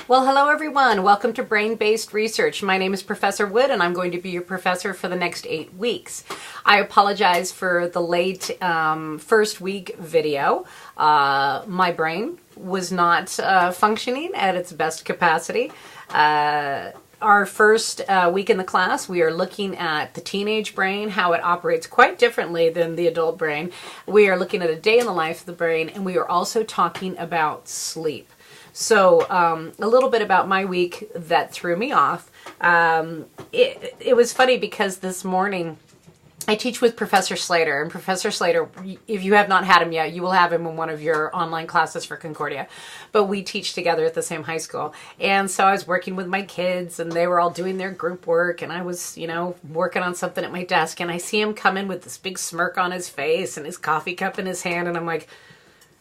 Well, hello everyone. Welcome to Brain-Based Research. My name is Professor Wood and I'm going to be your professor for the next 8 weeks. I apologize for the late first week video. My brain was not functioning at its best capacity. Our first week in the class, we are looking at the teenage brain, how it operates quite differently than the adult brain. We are looking at a day in the life of the brain, and we are also talking about sleep. So a little bit about my week that threw me off. It was funny because this morning I teach with Professor Slater, and Professor Slater, if you have not had him yet, you will have him in one of your online classes for Concordia. But we teach together at the same high school. And so I was working with my kids, and they were all doing their group work, and I was, working on something at my desk, and I see him come in with this big smirk on his face and his coffee cup in his hand, and I'm like,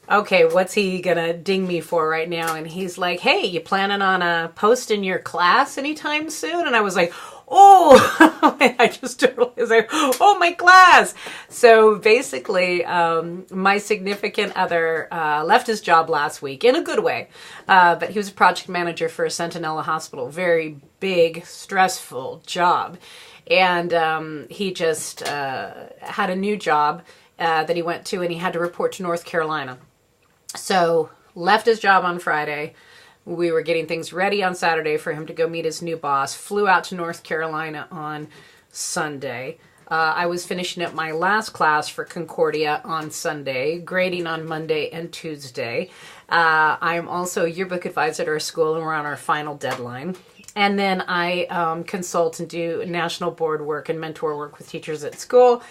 okay, what's he gonna ding me for right now? And he's like, hey, you planning on a post in your class anytime soon? And I was like, oh, I just totally was like, oh, my class. So basically, my significant other left his job last week in a good way, but he was a project manager for Centinela Hospital, very big, stressful job. And he just had a new job that he went to, and he had to report to North Carolina. So left his job on Friday. We were getting things ready on Saturday for him to go meet his new boss. Flew out to North Carolina on Sunday. I was finishing up my last class for Concordia on Sunday, grading on Monday and Tuesday. I'm also a yearbook advisor at our school, and we're on our final deadline. And then I consult and do national board work and mentor work with teachers at school.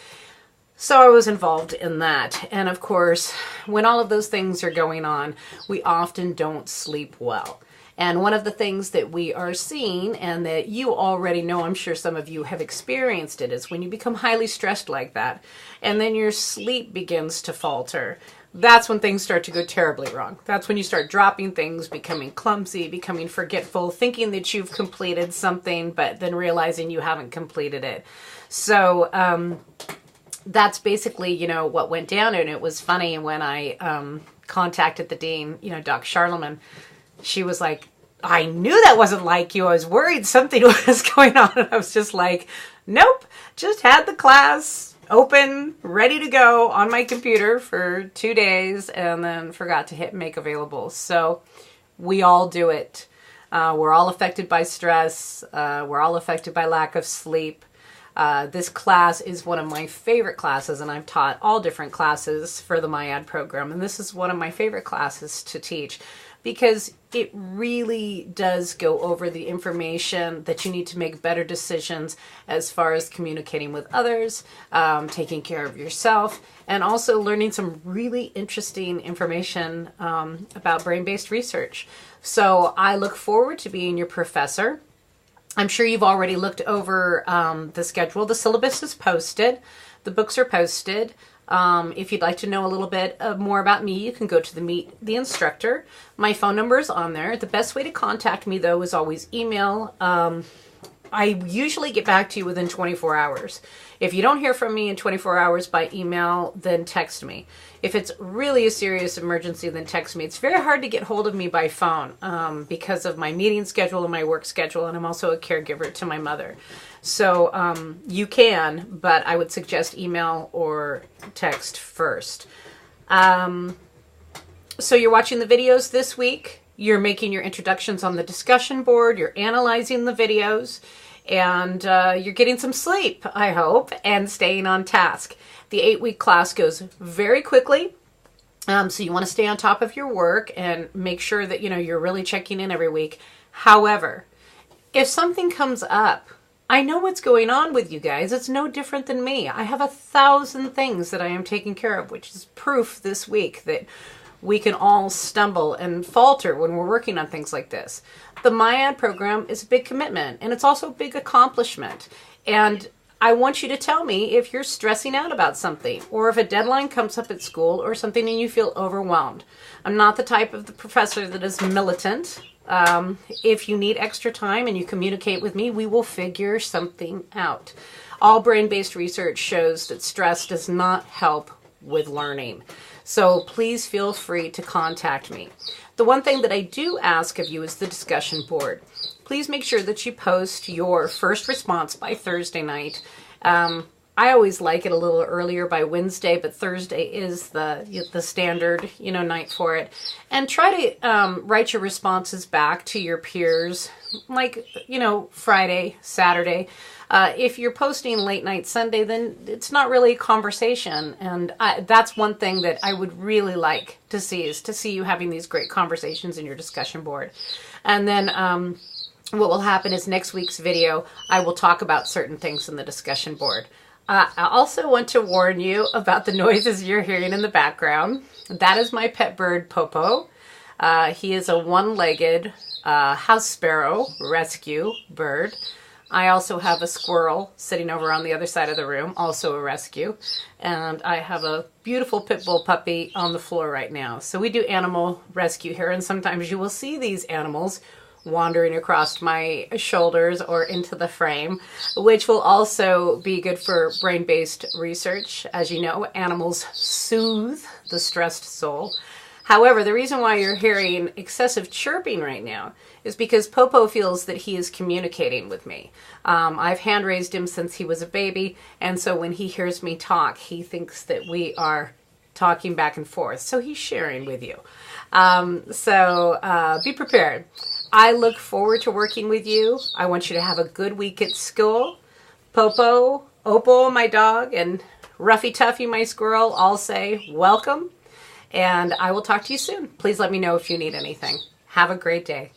So I was involved in that. And of course, when all of those things are going on, we often don't sleep well. And one of the things that we are seeing, and that you already know, I'm sure some of you have experienced it, is when you become highly stressed like that, and then your sleep begins to falter. That's when things start to go terribly wrong. That's when you start dropping things, becoming clumsy, becoming forgetful, thinking that you've completed something, but then realizing you haven't completed it. So, that's basically, what went down. And it was funny when I contacted the dean, Doc Charlemagne, she was like, I knew that wasn't like you. I was worried something was going on. And I was just like, nope, just had the class open, ready to go on my computer for 2 days, and then forgot to hit make available. So we all do it. We're all affected by stress. We're all affected by lack of sleep. This class is one of my favorite classes, and I've taught all different classes for the MyAd program, and this is one of my favorite classes to teach because it really does go over the information that you need to make better decisions as far as communicating with others, taking care of yourself, and also learning some really interesting information about brain-based research. So I look forward to being your professor. I'm sure you've already looked over the schedule. The syllabus is posted. The books are posted. If you'd like to know a little bit more about me, you can go to the Meet the Instructor. My phone number is on there. The best way to contact me, though, is always email. I usually get back to you within 24 hours. If you don't hear from me in 24 hours by email, then text me. If it's really a serious emergency, then text me. It's very hard to get hold of me by phone because of my meeting schedule and my work schedule, and I'm also a caregiver to my mother. So you can, but I would suggest email or text first. So you're watching the videos this week. You're making your introductions on the discussion board. You're analyzing the videos. And you're getting some sleep, I hope, and staying on task. The 8-week class goes very quickly. So you want to stay on top of your work and make sure that, you're really checking in every week. However, if something comes up, I know what's going on with you guys. It's no different than me. I have 1,000 things that I am taking care of, which is proof this week that we can all stumble and falter when we're working on things like this. The MyAd program is a big commitment, and it's also a big accomplishment. And I want you to tell me if you're stressing out about something, or if a deadline comes up at school or something and you feel overwhelmed. I'm not the type of the professor that is militant. If you need extra time and you communicate with me, we will figure something out. All brain-based research shows that stress does not help with learning. So please feel free to contact me. The one thing that I do ask of you is the discussion board. Please make sure that you post your first response by Thursday night. I always like it a little earlier by Wednesday, but Thursday is the standard, night for it. And try to write your responses back to your peers, like, Friday, Saturday. If you're posting late night Sunday, then it's not really a conversation. And that's one thing that I would really like to see, is to see you having these great conversations in your discussion board. And then what will happen is next week's video, I will talk about certain things in the discussion board. I also want to warn you about the noises you're hearing in the background. That is my pet bird, Popo. He is a one-legged house sparrow rescue bird. I also have a squirrel sitting over on the other side of the room, also a rescue. And I have a beautiful pit bull puppy on the floor right now. So we do animal rescue here, and sometimes you will see these animals wandering across my shoulders or into the frame, which will also be good for brain-based research. As you know, animals soothe the stressed soul. However, the reason why you're hearing excessive chirping right now is because Popo feels that he is communicating with me. I've hand-raised him since he was a baby, and so when he hears me talk, he thinks that we are talking back and forth. So he's sharing with you. So be prepared. I look forward to working with you. I want you to have a good week at school. Popo, Opal, my dog, and Ruffy Tuffy, my squirrel, all say welcome. And I will talk to you soon. Please let me know if you need anything. Have a great day.